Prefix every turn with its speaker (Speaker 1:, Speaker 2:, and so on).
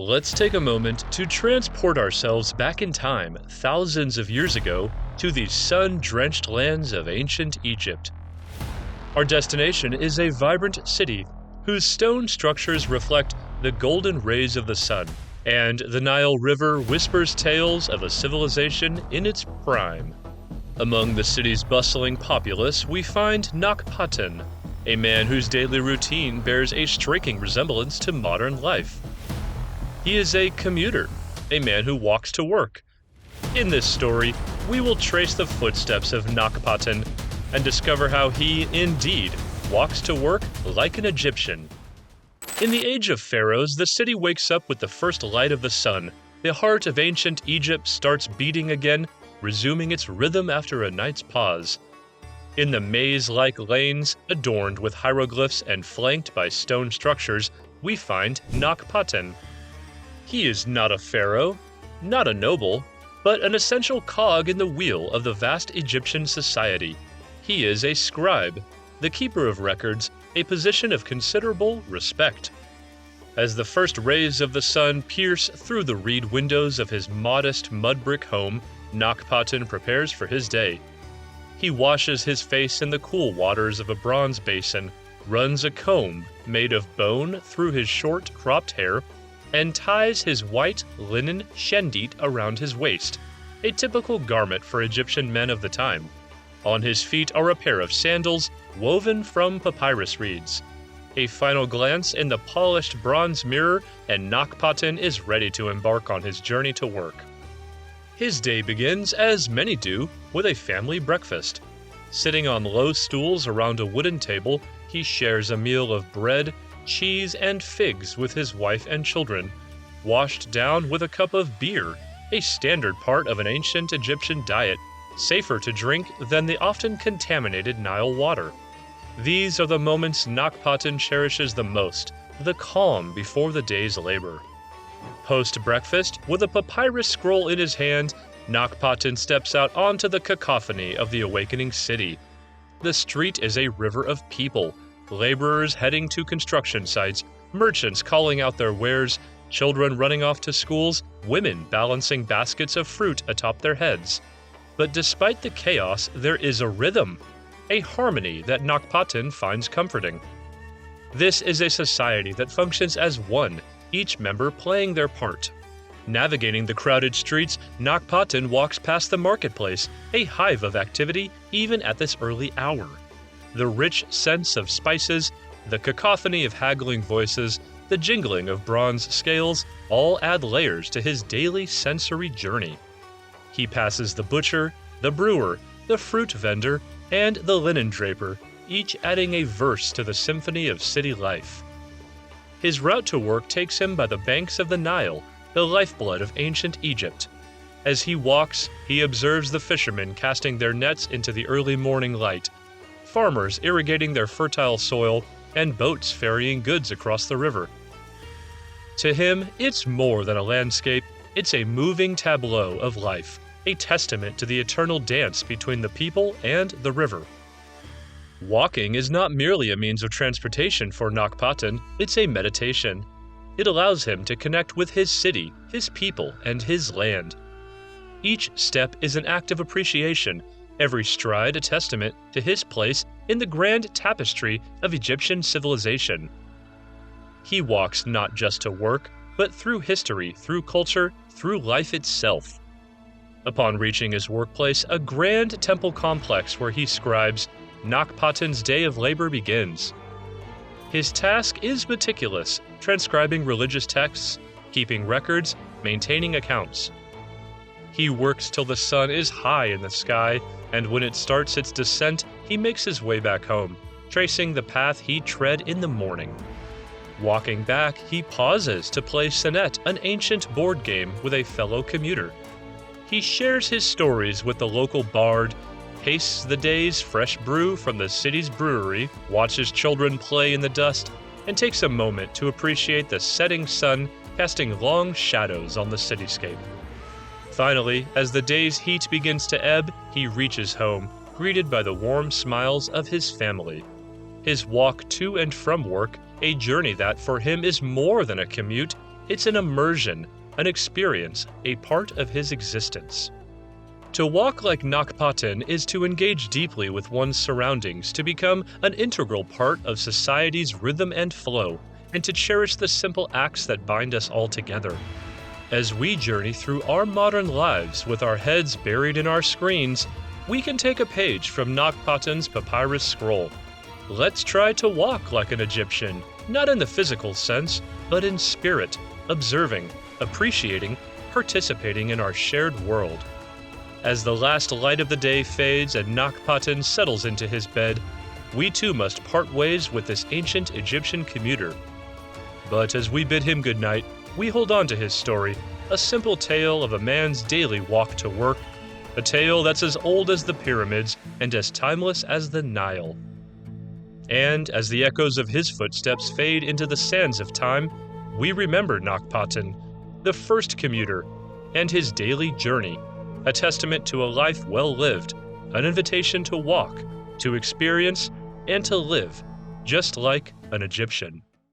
Speaker 1: Let's take a moment to transport ourselves back in time, thousands of years ago, to the sun-drenched lands of ancient Egypt. Our destination is a vibrant city whose stone structures reflect the golden rays of the sun, and the Nile River whispers tales of a civilization in its prime. Among the city's bustling populace, we find Nakhtpaaten, a man whose daily routine bears a striking resemblance to modern life. He is a commuter, a man who walks to work. In this story, we will trace the footsteps of Nakhtpaaten and discover how he, indeed, walks to work like an Egyptian. In the age of Pharaohs, the city wakes up with the first light of the sun. The heart of ancient Egypt starts beating again, resuming its rhythm after a night's pause. In the maze-like lanes, adorned with hieroglyphs and flanked by stone structures, we find Nakhtpaaten. He is not a pharaoh, not a noble, but an essential cog in the wheel of the vast Egyptian society. He is a scribe, the keeper of records, a position of considerable respect. As the first rays of the sun pierce through the reed windows of his modest mud brick home, Nakhtpaaten prepares for his day. He washes his face in the cool waters of a bronze basin, runs a comb made of bone through his short, cropped hair, and ties his white linen shendit around his waist, a typical garment for Egyptian men of the time. On his feet are a pair of sandals woven from papyrus reeds. A final glance in the polished bronze mirror, and Nakhtpaaten is ready to embark on his journey to work. His day begins, as many do, with a family breakfast. Sitting on low stools around a wooden table, he shares a meal of bread, cheese, and figs with his wife and children, washed down with a cup of beer, a standard part of an ancient Egyptian diet, safer to drink than the often contaminated Nile water. These are the moments Nakhtpaaten cherishes the most, the calm before the day's labor. Post-breakfast, with a papyrus scroll in his hand, Nakhtpaaten steps out onto the cacophony of the awakening city. The street is a river of people, laborers heading to construction sites, merchants calling out their wares, children running off to schools, women balancing baskets of fruit atop their heads. But despite the chaos, there is a rhythm, a harmony that Nakhtpaaten finds comforting. This is a society that functions as one, each member playing their part. Navigating the crowded streets, Nakhtpaaten walks past the marketplace, a hive of activity even at this early hour. The rich sense of spices, the cacophony of haggling voices, the jingling of bronze scales all add layers to his daily sensory journey. He passes the butcher, the brewer, the fruit vendor, and the linen draper, each adding a verse to the symphony of city life. His route to work takes him by the banks of the Nile, the lifeblood of ancient Egypt. As he walks, he observes the fishermen casting their nets into the early morning light, farmers irrigating their fertile soil, and boats ferrying goods across the river. To him, it's more than a landscape, it's a moving tableau of life, a testament to the eternal dance between the people and the river. Walking is not merely a means of transportation for Nakhtpaaten, it's a meditation. It allows him to connect with his city, his people, and his land. Each step is an act of appreciation, every stride a testament to his place in the grand tapestry of Egyptian civilization. He walks not just to work, but through history, through culture, through life itself. Upon reaching his workplace, a grand temple complex where he scribes, Nakhtpaaten's day of labor begins. His task is meticulous, transcribing religious texts, keeping records, maintaining accounts. He works till the sun is high in the sky, and when it starts its descent, he makes his way back home, tracing the path he tread in the morning. Walking back, he pauses to play Senet, an ancient board game, with a fellow commuter. He shares his stories with the local bard, tastes the day's fresh brew from the city's brewery, watches children play in the dust, and takes a moment to appreciate the setting sun casting long shadows on the cityscape. Finally, as the day's heat begins to ebb, he reaches home, greeted by the warm smiles of his family. His walk to and from work, a journey that for him is more than a commute, It's an immersion, an experience, a part of his existence. To walk like Nakhtpaaten is to engage deeply with one's surroundings, to become an integral part of society's rhythm and flow, and to cherish the simple acts that bind us all together. As we journey through our modern lives with our heads buried in our screens, we can take a page from Nakhtpaaten's papyrus scroll. Let's try to walk like an Egyptian, not in the physical sense, but in spirit, observing, appreciating, participating in our shared world. As the last light of the day fades and Nakhtpaaten settles into his bed, we too must part ways with this ancient Egyptian commuter. But as we bid him goodnight, we hold on to his story, a simple tale of a man's daily walk to work, a tale that's as old as the pyramids and as timeless as the Nile. And as the echoes of his footsteps fade into the sands of time, we remember Nakhtpaaten, the first commuter, and his daily journey, a testament to a life well lived, an invitation to walk, to experience, and to live, just like an Egyptian.